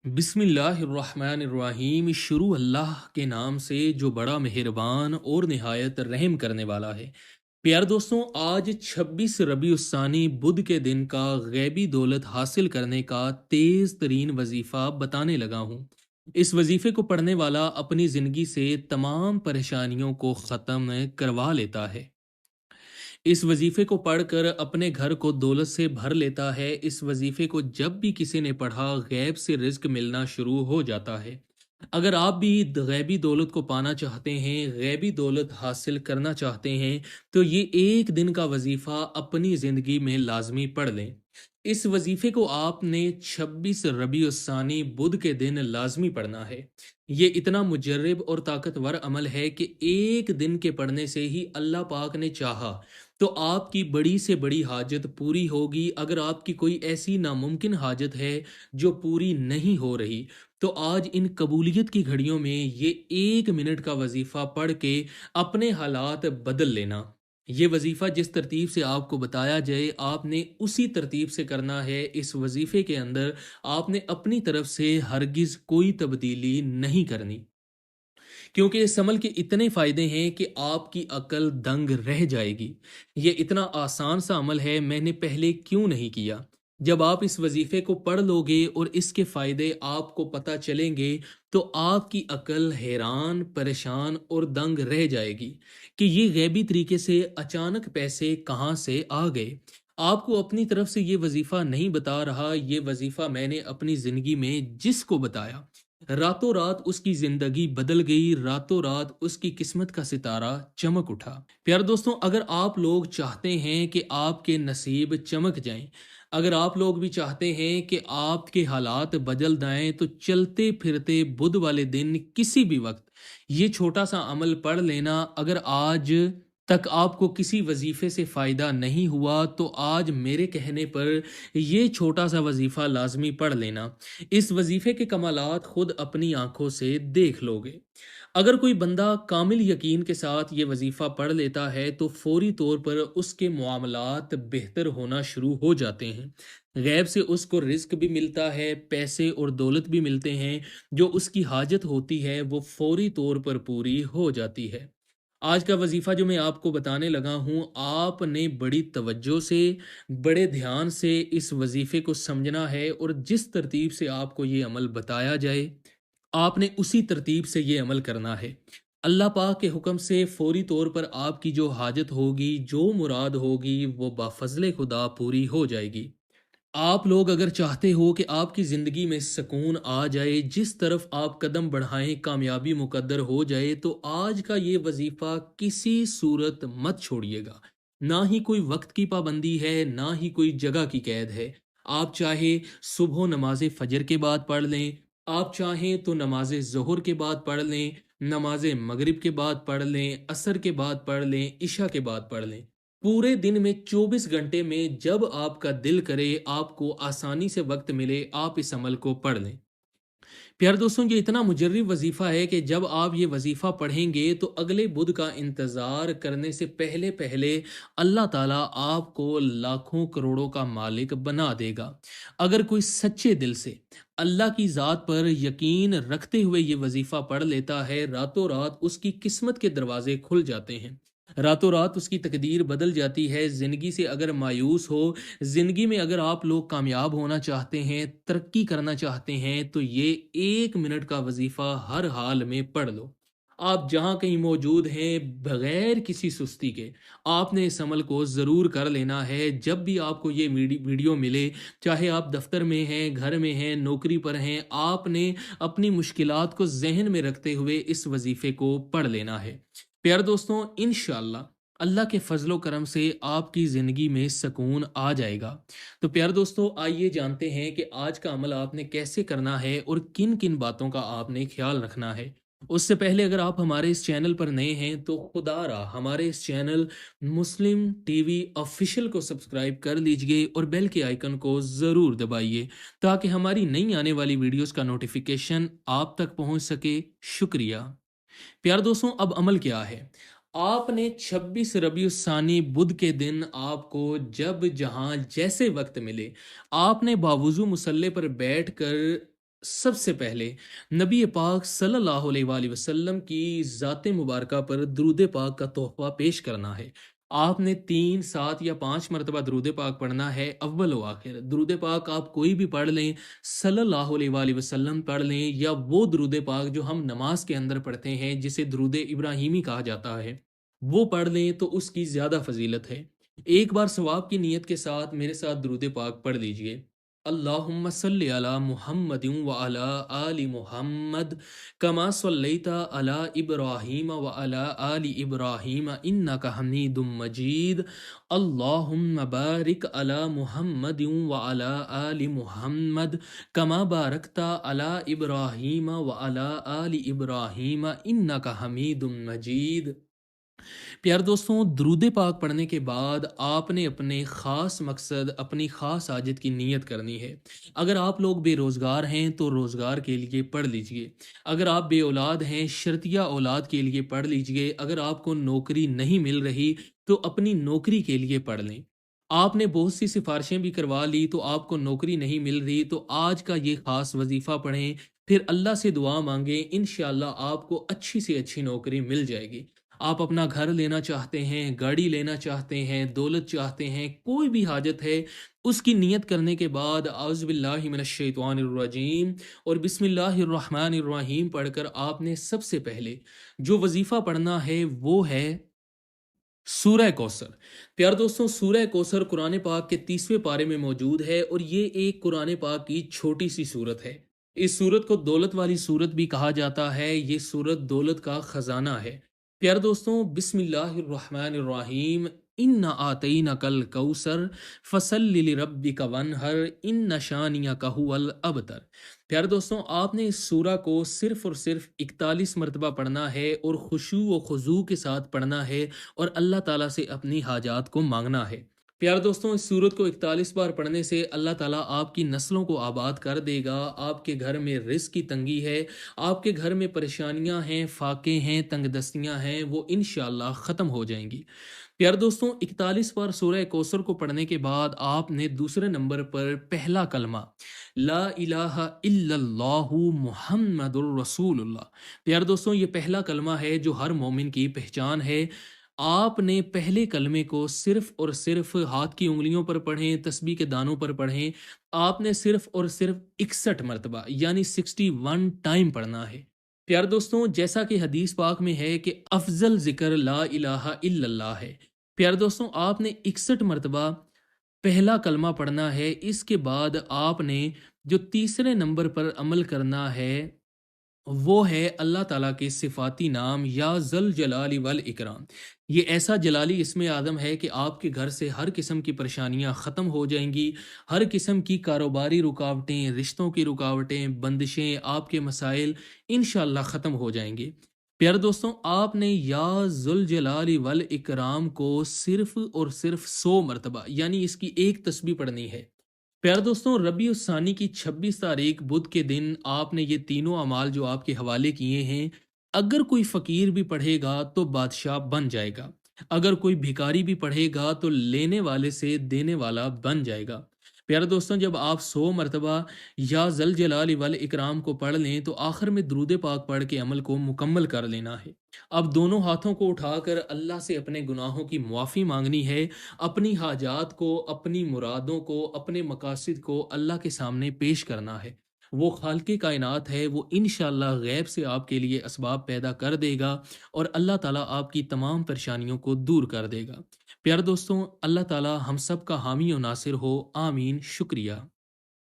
बिस्मिल्लाहिर्रहमानिर्रहीम। शुरू अल्लाह के नाम से जो बड़ा मेहरबान और निहायत रहम करने वाला है। प्यार दोस्तों, आज 26 रबी उस्सानी बुध के दिन का गैबी दौलत हासिल करने का तेज़ तरीन वजीफ़ा बताने लगा हूँ। इस वजीफ़े को पढ़ने वाला अपनी ज़िंदगी से तमाम परेशानियों को ख़त्म करवा लेता है। इस वजीफ़े को पढ़कर अपने घर को दौलत से भर लेता है। इस वजीफ़े को जब भी किसी ने पढ़ा, गैब से रिज़्क मिलना शुरू हो जाता है। अगर आप भी गैबी दौलत को पाना चाहते हैं, गैबी दौलत हासिल करना चाहते हैं, तो ये एक दिन का वजीफ़ा अपनी ज़िंदगी में लाज़मी पढ़ लें। इस वजीफ़े को आपने 26 रबीउस्सानी बुध के दिन लाज़मी पढ़ना है। ये इतना मुजर्रब और ताकतवर अमल है कि एक दिन के पढ़ने से ही अल्लाह पाक ने चाहा तो आपकी बड़ी से बड़ी हाजत पूरी होगी। अगर आपकी कोई ऐसी नामुमकिन हाजत है जो पूरी नहीं हो रही, तो आज इन कबूलियत की घड़ियों में ये 1 मिनट का वजीफ़ा पढ़ के अपने हालात बदल लेना। ये वजीफ़ा जिस तरतीब से आपको बताया जाए, आपने उसी तरतीब से करना है। इस वजीफ़े के अंदर आपने अपनी तरफ से हरगिज़ कोई तब्दीली नहीं करनी, क्योंकि इस अमल के इतने फ़ायदे हैं कि आपकी अकल दंग रह जाएगी। ये इतना आसान सा अमल है, मैंने पहले क्यों नहीं किया? जब आप इस वजीफ़े को पढ़ लोगे और इसके फ़ायदे आपको पता चलेंगे, तो आपकी अकल हैरान, परेशान और दंग रह जाएगी कि ये गैबी तरीके से अचानक पैसे कहाँ से आ गए। आपको अपनी तरफ से ये वजीफ़ा नहीं बता रहा, ये वजीफ़ा मैंने अपनी ज़िंदगी में जिसको बताया, रातों रात उसकी जिंदगी बदल गई, रातों रात उसकी किस्मत का सितारा चमक उठा। प्यारे दोस्तों, अगर आप लोग चाहते हैं कि आपके नसीब चमक जाएं, अगर आप लोग भी चाहते हैं कि आपके हालात बदल जाएं, तो चलते फिरते बुध वाले दिन किसी भी वक्त ये छोटा सा अमल पढ़ लेना। अगर आज तक आपको किसी वजीफे से फ़ायदा नहीं हुआ, तो आज मेरे कहने पर ये छोटा सा वजीफ़ा लाजमी पढ़ लेना। इस वजीफ़े के कमालात खुद अपनी आंखों से देख लोगे। अगर कोई बंदा कामिल यकीन के साथ ये वजीफ़ा पढ़ लेता है, तो फौरी तौर पर उसके मामलात बेहतर होना शुरू हो जाते हैं। गैब से उसको रिस्क भी मिलता है, पैसे और दौलत भी मिलते हैं। जो उसकी हाजत होती है वो फौरी तौर पर पूरी हो जाती है। आज का वजीफ़ा जो मैं आपको बताने लगा हूँ, आपने बड़ी तवज्जो से, बड़े ध्यान से इस वजीफ़े को समझना है, और जिस तरतीब से आपको ये अमल बताया जाए, आपने उसी तरतीब से ये अमल करना है। अल्लाह पाक के हुक्म से फ़ौरी तौर पर आपकी जो हाजत होगी, जो मुराद होगी, वो बाफ़ज़्ल खुदा पूरी हो जाएगी। आप लोग अगर चाहते हो कि आपकी ज़िंदगी में सुकून आ जाए, जिस तरफ आप कदम बढ़ाएं कामयाबी मुकद्दर हो जाए, तो आज का ये वजीफ़ा किसी सूरत मत छोड़िएगा। ना ही कोई वक्त की पाबंदी है, ना ही कोई जगह की कैद है। आप चाहे सुबह नमाज फजर के बाद पढ़ लें, आप चाहें तो नमाज ज़ोहर के बाद पढ़ लें, नमाज मगरिब के बाद पढ़ लें, असर के बाद पढ़ लें, इशा के बाद पढ़ लें। पूरे दिन में 24 घंटे में जब आपका दिल करे, आपको आसानी से वक्त मिले, आप इस अमल को पढ़ लें। प्यारे दोस्तों, ये इतना मुजर्रिब वजीफ़ा है कि जब आप ये वजीफ़ा पढ़ेंगे, तो अगले बुध का इंतज़ार करने से पहले पहले अल्लाह ताला आपको लाखों करोड़ों का मालिक बना देगा। अगर कोई सच्चे दिल से अल्लाह की ज़ात पर यकीन रखते हुए ये वजीफ़ा पढ़ लेता है, रातों रात उसकी किस्मत के दरवाजे खुल जाते हैं। रातों रात उसकी तकदीर बदल जाती है। ज़िंदगी से अगर मायूस हो, ज़िंदगी में अगर आप लोग कामयाब होना चाहते हैं, तरक्की करना चाहते हैं, तो ये 1 मिनट का वजीफ़ा हर हाल में पढ़ लो। आप जहाँ कहीं मौजूद हैं, बगैर किसी सुस्ती के आपने इस अमल को ज़रूर कर लेना है। जब भी आपको ये वीडियो मिले, चाहे आप दफ्तर में हैं, घर में हैं, नौकरी पर हैं, आपने अपनी मुश्किलात को जहन में रखते हुए इस वजीफ़े को पढ़ लेना है। प्यारे दोस्तों, इंशाअल्लाह अल्लाह के फजलो करम से आपकी ज़िंदगी में सुकून आ जाएगा। तो प्यारे दोस्तों, आइए जानते हैं कि आज का अमल आपने कैसे करना है और किन किन बातों का आपने ख्याल रखना है। उससे पहले अगर आप हमारे इस चैनल पर नए हैं, तो खुदारा हमारे इस चैनल मुस्लिम टीवी ऑफिशियल को सब्सक्राइब कर लीजिए और बेल के आइकन को ज़रूर दबाइए, ताकि हमारी नई आने वाली वीडियोस का नोटिफिकेशन आप तक पहुंच सके। शुक्रिया। प्यारे दोस्तों, अब अमल क्या है? आपने 26 रबीउस्सानी बुध के दिन आपको जब जहां जैसे वक्त मिले, आपने बावुजू मुसल्ले पर बैठकर سب سے پہلے نبی پاک صلی اللہ علیہ وآلہ وسلم کی ذات مبارکہ پر درود پاک کا تحفہ پیش کرنا ہے۔ آپ نے 3، 7 یا 5 مرتبہ درود پاک پڑھنا ہے اول و آخر۔ درود پاک آپ کوئی بھی پڑھ لیں، صلی اللہ علیہ وآلہ وسلم پڑھ لیں، یا وہ درود پاک جو ہم نماز کے اندر پڑھتے ہیں جسے درود ابراہیمی کہا جاتا ہے، وہ پڑھ لیں تو اس کی زیادہ فضیلت ہے۔ ایک بار ثواب کی نیت کے ساتھ میرے ساتھ درود پاک پڑھ لیجئے۔ اللہم صلی علی محمد وعلی آل محمد کما صلیت علی ابراہیم وعلی آل ابراہیم انک حمید مجید۔ اللہم بارک علی محمد وعلی آل محمد کما بارکت علی ابراہیم وعلی آل ابراہیم انک حمید مجید۔ پیار دوستوں، درود پاک پڑھنے کے بعد آپ نے اپنے خاص مقصد، اپنی خاص حاجت کی نیت کرنی ہے۔ اگر آپ لوگ بے روزگار ہیں تو روزگار کے لیے پڑھ لیجئے۔ اگر آپ بے اولاد ہیں، شرطیہ اولاد کے لیے پڑھ لیجئے۔ اگر آپ کو نوکری نہیں مل رہی تو اپنی نوکری کے لیے پڑھ لیں۔ آپ نے بہت سی سفارشیں بھی کروا لی تو آپ کو نوکری نہیں مل رہی تو آج کا یہ خاص وظیفہ پڑھیں، پھر اللہ سے دعا مانگیں، انشاءاللہ آپ کو اچھی سے اچھی نوکری مل جائے گی۔ آپ اپنا گھر لینا چاہتے ہیں، گاڑی لینا چاہتے ہیں، دولت چاہتے ہیں، کوئی بھی حاجت ہے، اس کی نیت کرنے کے بعد اعوذ باللہ من الشیطان الرجیم اور بسم اللہ الرحمن الرحیم پڑھ کر آپ نے سب سے پہلے جو وظیفہ پڑھنا ہے وہ ہے سورہ کوثر۔ پیار دوستوں، سورہ کوثر قرآن پاک کے 30ویں پارے میں موجود ہے اور یہ ایک قرآن پاک کی چھوٹی سی سورت ہے۔ اس سورت کو دولت والی سورت بھی کہا جاتا ہے، یہ سورت دولت کا خزانہ ہے۔ پیار دوستوں، بسم اللہ الرحمن الرحیم، اِنَّا آتَيْنَكَ الْكَوْثَرَ فَصَلِّ لِرَبِّكَ وَانْحَرْ إِنَّ شَانِئَكَ هُوَ الْأَبْتَرُ۔ پیارے دوستوں، آپ نے اس سورہ کو صرف اور صرف 41 مرتبہ پڑھنا ہے اور خشوع و خضوع کے ساتھ پڑھنا ہے اور اللہ تعالیٰ سے اپنی حاجات کو مانگنا ہے۔ پیارے دوستوں، اس سورت کو 41 بار پڑھنے سے اللہ تعالیٰ آپ کی نسلوں کو آباد کر دے گا۔ آپ کے گھر میں رزق کی تنگی ہے، آپ کے گھر میں پریشانیاں ہیں، فاقے ہیں، تنگ دستیاں ہیں، وہ انشاءاللہ ختم ہو جائیں گی۔ پیارے دوستوں، 41 بار سورہ کوثر کو پڑھنے کے بعد آپ نے دوسرے نمبر پر پہلا کلمہ لا الہ الا اللہ محمد الرسول اللہ۔ پیارے دوستوں، یہ پہلا کلمہ ہے جو ہر مومن کی پہچان ہے۔ آپ نے پہلے کلمے کو صرف اور صرف ہاتھ کی انگلیوں پر پڑھیں، تسبیح کے دانوں پر پڑھیں۔ آپ نے صرف اور صرف 61 مرتبہ یعنی 61 ٹائم پڑھنا ہے۔ پیار دوستوں، جیسا کہ حدیث پاک میں ہے کہ افضل ذکر لا الہ الا اللہ ہے۔ پیار دوستوں، آپ نے 61 مرتبہ پہلا کلمہ پڑھنا ہے۔ اس کے بعد آپ نے جو تیسرے نمبر پر عمل کرنا ہے وہ ہے اللہ تعالیٰ کے صفاتی نام یا ذل جلال والاکرام۔ یہ ایسا جلالی اسم اعظم ہے کہ آپ کے گھر سے ہر قسم کی پریشانیاں ختم ہو جائیں گی، ہر قسم کی کاروباری رکاوٹیں، رشتوں کی رکاوٹیں، بندشیں، آپ کے مسائل انشاءاللہ ختم ہو جائیں گے۔ پیارے دوستوں، آپ نے یا ذل جلال والاکرام کو صرف اور صرف 100 مرتبہ یعنی اس کی ایک تسبیح پڑھنی ہے۔ پیارے دوستوں، ربیع الثانی کی 26 تاریخ بدھ کے دن آپ نے یہ تینوں اعمال جو آپ کے حوالے کیے ہیں، اگر کوئی فقیر بھی پڑھے گا تو بادشاہ بن جائے گا، اگر کوئی بھکاری بھی پڑھے گا تو لینے والے سے دینے والا بن جائے گا۔ پیارے دوستوں، جب آپ 100 مرتبہ یا ذل جلال والاکرام کو پڑھ لیں تو آخر میں درود پاک پڑھ کے عمل کو مکمل کر لینا ہے۔ اب دونوں ہاتھوں کو اٹھا کر اللہ سے اپنے گناہوں کی معافی مانگنی ہے، اپنی حاجات کو، اپنی مرادوں کو، اپنے مقاصد کو اللہ کے سامنے پیش کرنا ہے۔ وہ خالق کائنات ہے، وہ انشاءاللہ غیب سے آپ کے لیے اسباب پیدا کر دے گا اور اللہ تعالیٰ آپ کی تمام پریشانیوں کو دور کر دے گا۔ پیارے دوستوں، اللہ تعالیٰ ہم سب کا حامی و ناصر ہو، آمین۔ شکریہ۔